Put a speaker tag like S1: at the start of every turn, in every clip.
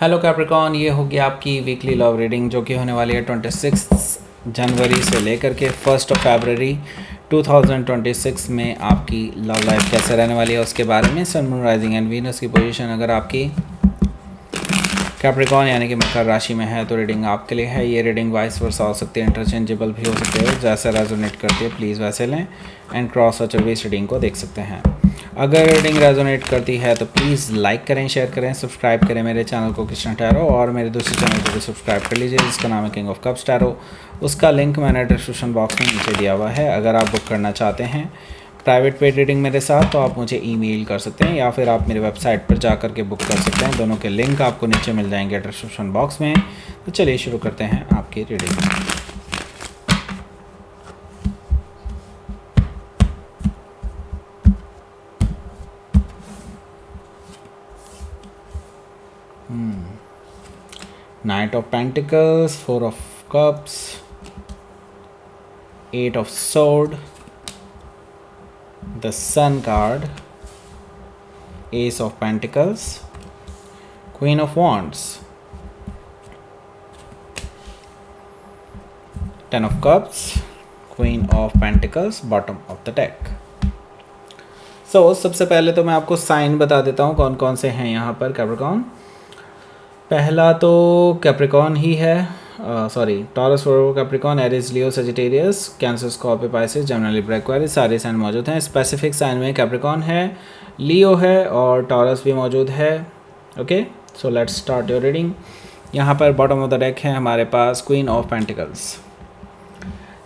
S1: Hello Capricorn, ये होगी आपकी वीकली लव रीडिंग जो कि होने वाली है 26 जनवरी से लेकर के 1 फरवरी 2026 में। आपकी लव लाइफ कैसे रहने वाली है उसके बारे में, sun moon rising and Venus की पोजीशन अगर आपकी कैप्रिकॉन यानी कि मकर राशि में है तो रीडिंग आपके लिए है। ये रीडिंग वाइस वर्सा हो सकती है, इंटरचेंजेबल भी हो सकती है, जैसे रेजोनेट करती है प्लीज़ वैसे लें एंड क्रॉस और इस रीडिंग को देख सकते हैं। अगर रीडिंग रेजोनेट करती है तो प्लीज़ लाइक करें, शेयर करें, सब्सक्राइब करें मेरे चैनल को कृष्ण टैरो, और मेरे दूसरे चैनल को भी सब्सक्राइब कर लीजिए जिसका नाम है किंग ऑफ कप्स टैरो। उसका लिंक मैंने डिस्क्रिप्शन बॉक्स में नीचे दिया हुआ है। अगर आप बुक करना चाहते हैं प्राइवेट पेड रीडिंग मेरे साथ तो आप मुझे ईमेल कर सकते हैं या फिर आप मेरे वेबसाइट पर जा कर के बुक कर सकते हैं। दोनों के लिंक आपको नीचे मिल जाएंगे डिस्क्रिप्शन बॉक्स में। तो चलिए शुरू करते हैं आपकी reading. Knight of Pentacles, 4 of Cups, 8 of Sword, the Sun card, Ace of Pentacles, Queen of Wands, 10 of Cups, Queen of Pentacles, bottom of the deck। सबसे पहले तो मैं आपको साइन बता देता हूँ कौन कौन से हैं यहाँ पर कैप्रिकॉन। पहला तो कैप्रिकॉन ही है, Taurus, Virgo, Capricorn, Aries, Leo, Sagittarius, Cancer, Scorpio, Pisces, Gemini, Libra, Aquarius, सारे साइन मौजूद हैं। स्पेसिफिक साइन में कैप्रिकॉन है, लियो है और टॉरस भी मौजूद है। Okay, so let's start your reading. यहाँ पर बॉटम ऑफ द डेक है हमारे पास क्वीन ऑफ पेंटिकल्स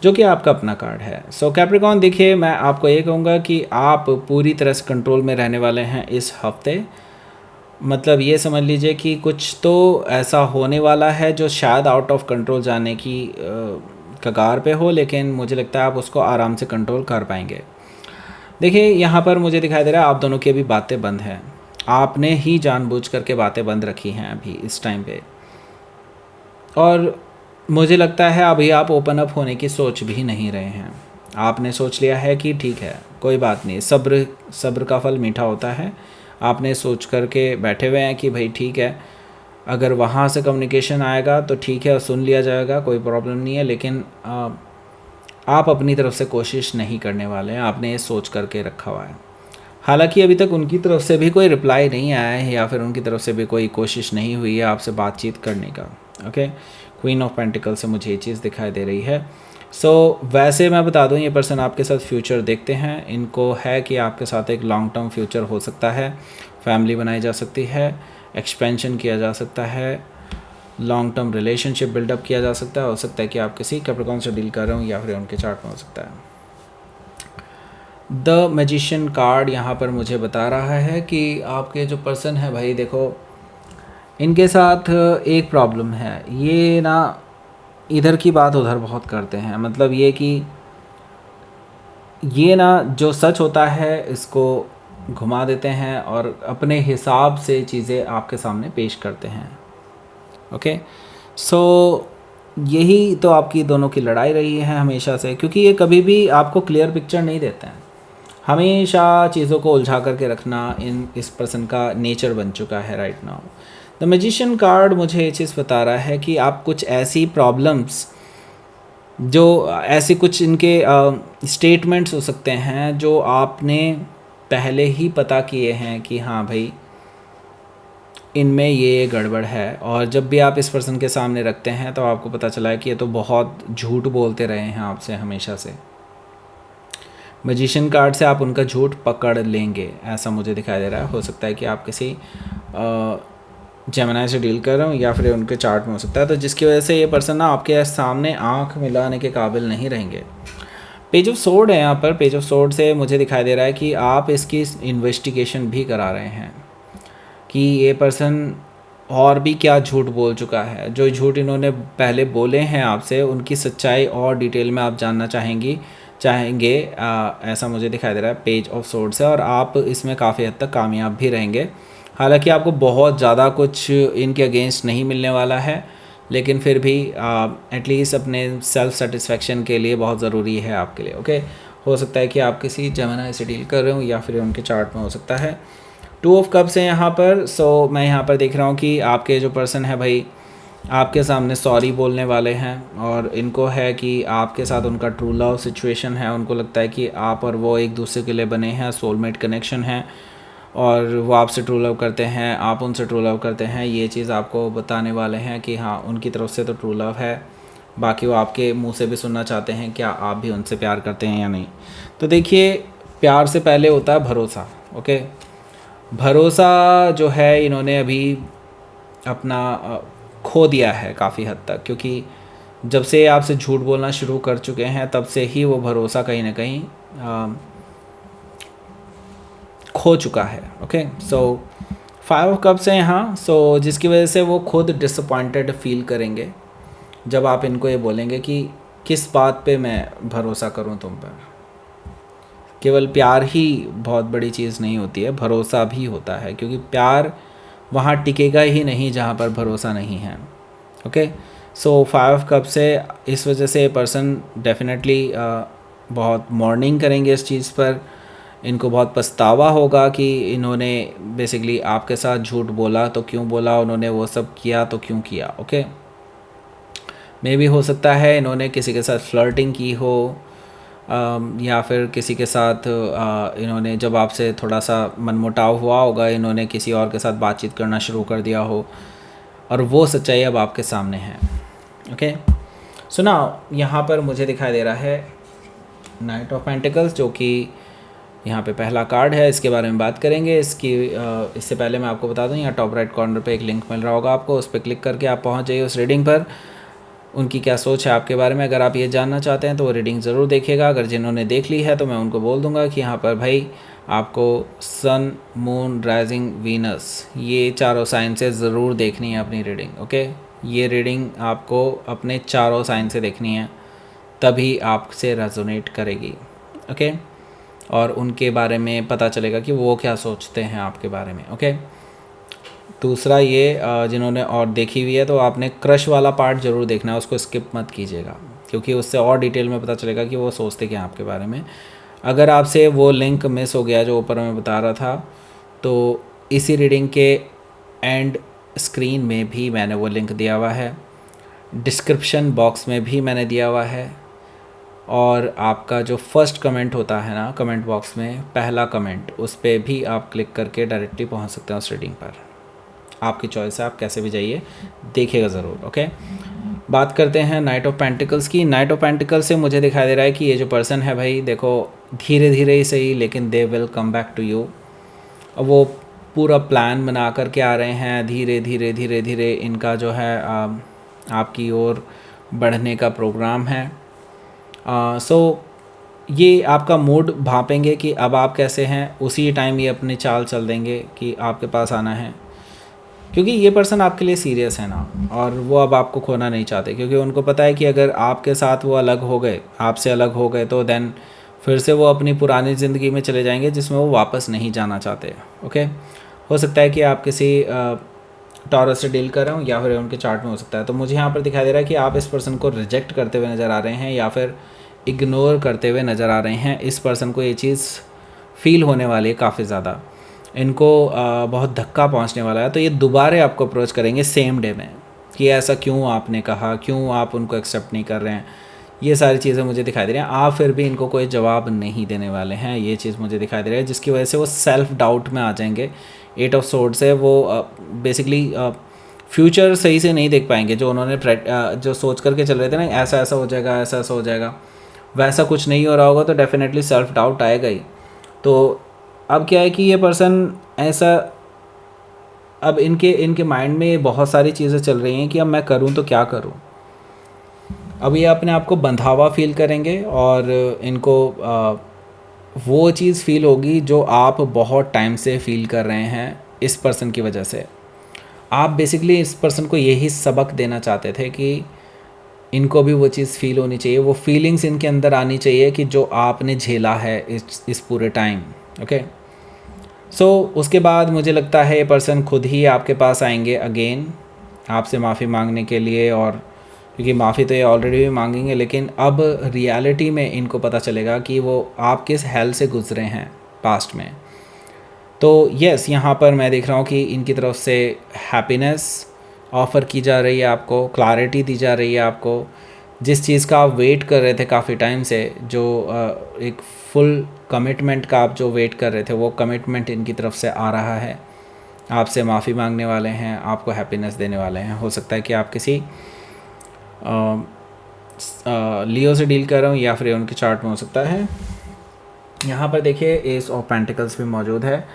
S1: जो कि आपका अपना कार्ड है। सो कैप्रिकॉन देखिए, मैं आपको ये कहूँगा कि आप पूरी तरह से कंट्रोल में रहने वाले हैं इस हफ्ते। मतलब ये समझ लीजिए कि कुछ तो ऐसा होने वाला है जो शायद आउट ऑफ कंट्रोल जाने की कगार पे हो, लेकिन मुझे लगता है आप उसको आराम से कंट्रोल कर पाएंगे। देखिए यहाँ पर मुझे दिखाई दे रहा है आप दोनों की अभी बातें बंद हैं, आपने ही जानबूझ करके बातें बंद रखी हैं अभी इस टाइम पे, और मुझे लगता है अभी आप ओपन अप होने की सोच भी नहीं रहे हैं। आपने सोच लिया है कि ठीक है कोई बात नहीं, सब्र का फल मीठा होता है। आपने सोच करके बैठे हुए हैं कि भाई ठीक है, अगर वहाँ से कम्युनिकेशन आएगा तो ठीक है, सुन लिया जाएगा, कोई प्रॉब्लम नहीं है, लेकिन आप अपनी तरफ से कोशिश नहीं करने वाले हैं, आपने ये सोच करके रखा हुआ है। हालांकि अभी तक उनकी तरफ से भी कोई रिप्लाई नहीं आया है या फिर उनकी तरफ से भी कोई कोशिश नहीं हुई है आपसे बातचीत करने का। ओके, क्वीन ऑफ पेंटिकल से मुझे ये चीज़ दिखाई दे रही है। वैसे मैं बता दूं ये पर्सन आपके साथ फ्यूचर देखते हैं, इनको है कि आपके साथ एक लॉन्ग टर्म फ्यूचर हो सकता है, फैमिली बनाई जा सकती है, एक्सपेंशन किया जा सकता है, लॉन्ग टर्म रिलेशनशिप बिल्डअप किया जा सकता है। हो सकता है कि आप किसी कैप्रिकॉन से डील कर रहे हो या फिर उनके चार्ट में हो सकता है। द मैजिशियन कार्ड यहाँ पर मुझे बता रहा है कि आपके जो पर्सन है भाई देखो, इनके साथ एक प्रॉब्लम है, ये ना इधर की बात उधर बहुत करते हैं। मतलब ये कि ये ना जो सच होता है इसको घुमा देते हैं और अपने हिसाब से चीज़ें आपके सामने पेश करते हैं। ओके, यही तो आपकी दोनों की लड़ाई रही है हमेशा से, क्योंकि ये कभी भी आपको क्लियर पिक्चर नहीं देते हैं। हमेशा चीज़ों को उलझा करके रखना इस पर्सन का नेचर बन चुका है right now. The magician card मुझे ये चीज़ बता रहा है कि आप कुछ ऐसी प्रॉब्लम्स, जो ऐसे कुछ इनके स्टेटमेंट्स हो सकते हैं जो आपने पहले ही पता किए हैं कि हाँ भाई इनमें ये गड़बड़ है, और जब भी आप इस पर्सन के सामने रखते हैं तो आपको पता चला है कि ये तो बहुत झूठ बोलते रहे हैं आपसे हमेशा से। मैजिशियन कार्ड से आप उनका झूठ पकड़ लेंगे ऐसा मुझे दिखाई दे रहा है। हो सकता है कि आप किसी जेमिनी से डील कर रहे हो या फिर उनके चार्ट में हो सकता है, तो जिसकी वजह से ये पर्सन ना आपके सामने आंख मिलाने के काबिल नहीं रहेंगे। पेज ऑफ सोर्ड है यहाँ पर। पेज ऑफ सोर्ड से मुझे दिखाई दे रहा है कि आप इसकी इन्वेस्टिगेशन भी करा रहे हैं कि ये पर्सन और भी क्या झूठ बोल चुका है। जो झूठ इन्होंने पहले बोले हैं आपसे उनकी सच्चाई और डिटेल में आप जानना चाहेंगे ऐसा मुझे दिखाई दे रहा है पेज ऑफ सोर्ड से, और आप इसमें काफ़ी हद तक कामयाब भी रहेंगे। हालांकि आपको बहुत ज़्यादा कुछ इनके अगेंस्ट नहीं मिलने वाला है, लेकिन फिर भी एटलीस्ट अपने सेल्फ सेटिस्फेक्शन के लिए बहुत ज़रूरी है आपके लिए। ओके, हो सकता है कि आप किसी जेमिनी से डील कर रहे हो या फिर उनके चार्ट में हो सकता है। टू ऑफ कप्स है यहाँ पर। सो मैं यहाँ पर देख रहा हूँ कि आपके जो पर्सन है भाई आपके सामने सॉरी बोलने वाले हैं, और इनको है कि आपके साथ उनका ट्रू लव सिचुएशन है। उनको लगता है कि आप और वो एक दूसरे के लिए बने हैं, सोलमेट कनेक्शन है, और वो आपसे ट्रू लव करते हैं, आप उनसे ट्रू लव करते हैं। ये चीज़ आपको बताने वाले हैं कि हाँ उनकी तरफ से तो ट्रू लव है, बाकी वो आपके मुंह से भी सुनना चाहते हैं क्या आप भी उनसे प्यार करते हैं या नहीं। तो देखिए, प्यार से पहले होता है भरोसा। ओके, भरोसा जो है इन्होंने अभी अपना खो दिया है काफ़ी हद तक, क्योंकि जब से आपसे झूठ बोलना शुरू कर चुके हैं तब से ही वो भरोसा कहीं ना कहीं खो चुका है। ओके, सो 5 ऑफ कप्स है यहाँ। सो जिसकी वजह से वो खुद डिसअपॉइंटेड फील करेंगे जब आप इनको ये बोलेंगे कि किस बात पे मैं भरोसा करूँ तुम पर। केवल प्यार ही बहुत बड़ी चीज़ नहीं होती है, भरोसा भी होता है, क्योंकि प्यार वहाँ टिकेगा ही नहीं जहाँ पर भरोसा नहीं है। ओके, सो 5 कप से इस वजह से पर्सन डेफिनेटली बहुत मॉर्निंग करेंगे इस चीज़ पर। इनको बहुत पछतावा होगा कि इन्होंने बेसिकली आपके साथ झूठ बोला तो क्यों बोला, उन्होंने वो सब किया तो क्यों किया। ओके, मे भी हो सकता है इन्होंने किसी के साथ फ्लर्टिंग की हो, या फिर किसी के साथ इन्होंने जब आपसे थोड़ा सा मनमुटाव हुआ होगा इन्होंने किसी और के साथ बातचीत करना शुरू कर दिया हो, और वो सच्चाई अब आपके सामने है। ओके, सुना यहाँ पर मुझे दिखाई दे रहा है नाइट ऑफ पेंटिकल्स, जो कि यहाँ पे पहला कार्ड है। इसके बारे में बात करेंगे। इससे पहले मैं आपको बता दूँ, यहाँ टॉप राइट कॉर्नर पे एक लिंक मिल रहा होगा आपको, उस पर क्लिक करके आप पहुँच जाइए उस रीडिंग पर। उनकी क्या सोच है आपके बारे में, अगर आप ये जानना चाहते हैं तो वो रीडिंग ज़रूर देखिएगा। अगर जिन्होंने देख ली है तो मैं उनको बोल दूंगा कि यहाँ पर भाई आपको सन, मून, राइजिंग, वीनस, ये चारों साइन से ज़रूर देखनी है अपनी रीडिंग। ओके, ये रीडिंग आपको अपने चारों साइन से देखनी है, तभी आपसे रेजोनेट करेगी। ओके, और उनके बारे में पता चलेगा कि वो क्या सोचते हैं आपके बारे में। ओके, दूसरा ये जिन्होंने और देखी हुई है तो आपने क्रश वाला पार्ट ज़रूर देखना है, उसको स्किप मत कीजिएगा, क्योंकि उससे और डिटेल में पता चलेगा कि वो सोचते क्या आपके बारे में। अगर आपसे वो लिंक मिस हो गया जो ऊपर मैं बता रहा था, तो इसी रीडिंग के एंड स्क्रीन में भी मैंने वो लिंक दिया हुआ है, डिस्क्रिप्शन बॉक्स में भी मैंने दिया हुआ है, और आपका जो फर्स्ट कमेंट होता है ना कमेंट बॉक्स में, पहला कमेंट, उस पर भी आप क्लिक करके डायरेक्टली पहुंच सकते हैं उस रीडिंग पर। आपकी चॉइस है, आप कैसे भी जाइए, देखिएगा ज़रूर। ओके, बात करते हैं नाइट ऑफ पेंटिकल्स की। नाइट ऑफ पेंटिकल्स से मुझे दिखाई दे रहा है कि ये जो पर्सन है भाई, देखो धीरे धीरे ही सही, लेकिन they will come back to you. अब वो पूरा प्लान बना करके आ रहे हैं, धीरे धीरे धीरे धीरे इनका जो है आपकी ओर बढ़ने का प्रोग्राम है। सो ये आपका मूड भापेंगे कि अब आप कैसे हैं, उसी टाइम ये अपनी चाल चल देंगे कि आपके पास आना है, क्योंकि ये पर्सन आपके लिए सीरियस है ना, और वो अब आपको खोना नहीं चाहते, क्योंकि उनको पता है कि अगर आपके साथ वो अलग हो गए, आपसे अलग हो गए, तो देन फिर से वो अपनी पुरानी ज़िंदगी में चले जाएंगे जिसमें वो वापस नहीं जाना चाहते। ओके, हो सकता है कि आप किसी टॉरस से डील कर रहे हो, या फिर उनके चार्ट में हो सकता है। तो मुझे यहाँ पर दिखाई दे रहा है कि आप इस पर्सन को रिजेक्ट करते हुए नज़र आ रहे हैं, या फिर इग्नोर करते हुए नज़र आ रहे हैं। इस पर्सन को ये चीज़ फील होने वाली है काफ़ी ज़्यादा, इनको बहुत धक्का पहुंचने वाला है। तो ये दोबारा आपको अप्रोच करेंगे सेम डे में कि ऐसा क्यों आपने कहा, क्यों आप उनको एक्सेप्ट नहीं कर रहे हैं। ये सारी चीज़ें मुझे दिखाई दे रही हैं। आप फिर भी इनको कोई जवाब नहीं देने वाले हैं, ये चीज़ मुझे दिखाई दे रही है, जिसकी वजह से वो सेल्फ डाउट में आ जाएंगे। 8 ऑफ सोर्ड्स है, वो बेसिकली फ्यूचर सही से नहीं देख पाएंगे। जो उन्होंने जो सोच करके चल रहे थे ना, ऐसा ऐसा हो जाएगा, ऐसा ऐसा हो जाएगा, वैसा कुछ नहीं हो रहा होगा, तो डेफिनेटली सेल्फ डाउट आएगा ही। तो अब क्या है कि ये पर्सन ऐसा, अब इनके माइंड में बहुत सारी चीज़ें चल रही हैं कि अब मैं करूं तो क्या करूं। अब ये अपने आप को बंधावा फील करेंगे, और इनको वो चीज़ फील होगी जो आप बहुत टाइम से फील कर रहे हैं इस पर्सन की वजह से। आप बेसिकली इस पर्सन को यही सबक देना चाहते थे कि इनको भी वो चीज़ फील होनी चाहिए, वो फीलिंग्स इनके अंदर आनी चाहिए कि जो आपने झेला है इस पूरे टाइम। ओके, सो उसके बाद मुझे लगता है ये पर्सन खुद ही आपके पास आएंगे अगेन आपसे माफ़ी मांगने के लिए, और क्योंकि माफ़ी तो ये ऑलरेडी भी मांगेंगे, लेकिन अब रियलिटी में इनको पता चलेगा कि वो आप किस हेल से गुजरे हैं पास्ट में। तो यस, यहाँ पर मैं देख रहा हूँ कि इनकी तरफ से हैप्पीनेस ऑफ़र की जा रही है आपको, क्लैरिटी दी जा रही है आपको, जिस चीज़ का आप वेट कर रहे थे काफ़ी टाइम से, जो एक फुल कमिटमेंट का आप जो वेट कर रहे थे, वो कमिटमेंट इनकी तरफ से आ रहा है। आपसे माफ़ी मांगने वाले हैं, आपको हैप्पीनेस देने वाले हैं। हो सकता है कि आप किसी लियो से डील कर रहे हो या फिर उनके चार्ट में हो सकता है। यहाँ पर देखिए एस ऑफ पेंटिकल्स भी मौजूद है,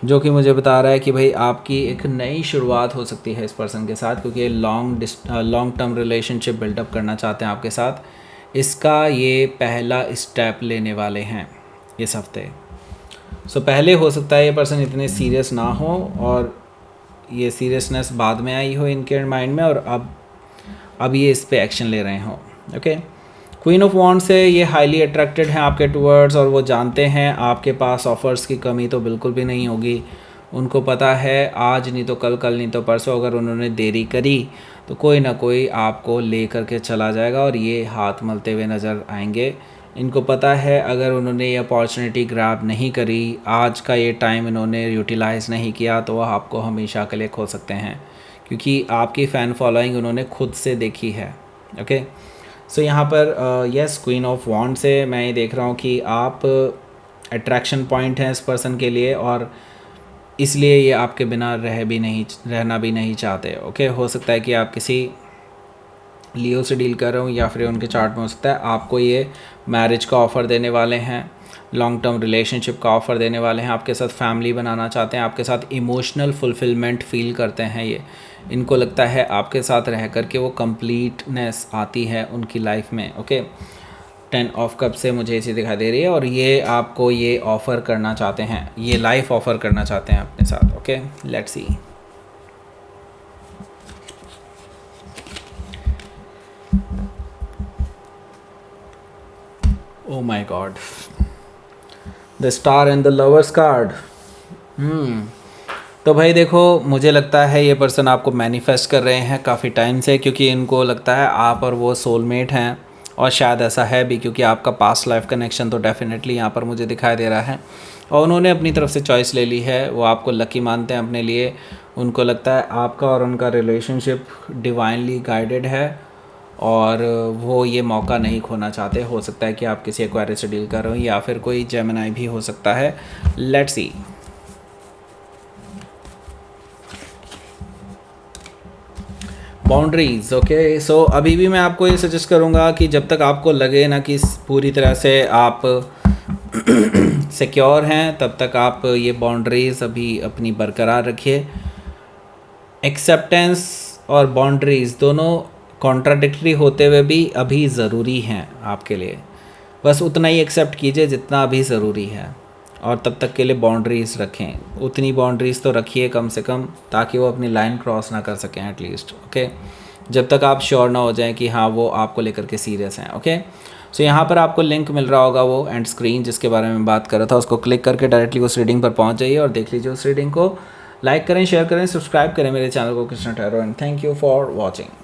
S1: जो कि मुझे बता रहा है कि भाई आपकी एक नई शुरुआत हो सकती है इस पर्सन के साथ, क्योंकि लॉन्ग टर्म रिलेशनशिप बिल्डअप करना चाहते हैं आपके साथ। इसका ये पहला स्टेप लेने वाले हैं इस हफ्ते। सो पहले हो सकता है ये पर्सन इतने सीरियस ना हो और ये सीरियसनेस बाद में आई हो इनके माइंड में, और अब ये इस पे एक्शन ले रहे हो। ओके, क्वीन ऑफ वॉन्ड से ये हाईली अट्रैक्टेड हैं आपके टूवर्ड्स, और वो जानते हैं आपके पास ऑफ़र्स की कमी तो बिल्कुल भी नहीं होगी। उनको पता है आज नहीं तो कल, कल नहीं तो परसों अगर उन्होंने देरी करी तो कोई ना कोई आपको ले करके चला जाएगा और ये हाथ मलते हुए नज़र आएंगे। इनको पता है अगर उन्होंने ये अपॉर्चुनिटी ग्रैब नहीं करी, आज का ये टाइम इन्होंने यूटिलाइज़ नहीं किया, तो वह आपको हमेशा के लिए खो सकते हैं, क्योंकि आपकी फ़ैन फॉलोइंग उन्होंने खुद से देखी है। ओके, सो यहाँ पर यस, क्वीन ऑफ वॉन्ड से मैं ये देख रहा हूँ कि आप अट्रैक्शन पॉइंट हैं इस पर्सन के लिए, और इसलिए ये आपके बिना रहना भी नहीं चाहते। ओके, हो सकता है कि आप किसी लियो से डील कर रहे हो या फिर उनके चार्ट में हो सकता है आपको ये मैरिज का ऑफ़र देने वाले हैं, लॉन्ग टर्म रिलेशनशिप का ऑफ़र देने वाले हैं, आपके साथ फैमिली बनाना चाहते हैं, आपके साथ इमोशनल फुलफिलमेंट फ़ील करते हैं ये। इनको लगता है आपके साथ रह कर के वो कंप्लीटनेस आती है उनकी लाइफ में। ओके, 10 ऑफ कप से मुझे इसी दिखाई दे रही है, और ये आपको ये ऑफ़र करना चाहते हैं, ये लाइफ ऑफ़र करना चाहते हैं अपने साथ। Okay, let's see. Oh my God, the star and the lovers card. तो भाई देखो, मुझे लगता है ये पर्सन आपको मैनिफेस्ट कर रहे हैं काफ़ी टाइम से, क्योंकि इनको लगता है आप और वो सोलमेट हैं, और शायद ऐसा है भी क्योंकि आपका पास्ट लाइफ कनेक्शन तो डेफिनेटली यहाँ पर मुझे दिखाई दे रहा है, और उन्होंने अपनी तरफ से चॉइस ले ली है। वो आपको लकी मानते हैं अपने लिए, उनको लगता है आपका और उनका रिलेशनशिप डिवाइनली गाइडेड है, और वो ये मौका नहीं खोना चाहते। हो सकता है कि आप किसी एक्वायरियस से डील कर रहे हो या फिर कोई जेमिनी भी हो सकता है। Let's see. बाउंड्रीज़। ओके, सो अभी भी मैं आपको ये सजेस्ट करूँगा कि जब तक आपको लगे ना कि पूरी तरह से आप सिक्योर हैं, तब तक आप ये बाउंड्रीज़ अभी अपनी बरकरार रखिए। एक्सेप्टेंस और बाउंड्रीज़ दोनों कॉन्ट्राडिक्टरी होते हुए भी अभी ज़रूरी हैं आपके लिए। बस उतना ही एक्सेप्ट कीजिए जितना अभी ज़रूरी है, और तब तक के लिए बाउंड्रीज़ रखें। उतनी बाउंड्रीज़ तो रखिए कम से कम, ताकि वो अपनी लाइन क्रॉस ना कर सकें एटलीस्ट। ओके, जब तक आप श्योर ना हो जाएं कि हाँ वो आपको लेकर के सीरियस हैं। ओके, सो यहाँ पर आपको लिंक मिल रहा होगा वो एंड स्क्रीन जिसके बारे में बात कर रहा था, उसको क्लिक करके डायरेक्टली उस रीडिंग पर पहुँच जाइए और देख लीजिए उस रीडिंग को। लाइक करें, शेयर करें, सब्सक्राइब करें मेरे चैनल को Krishna tarot, and thank you for watching.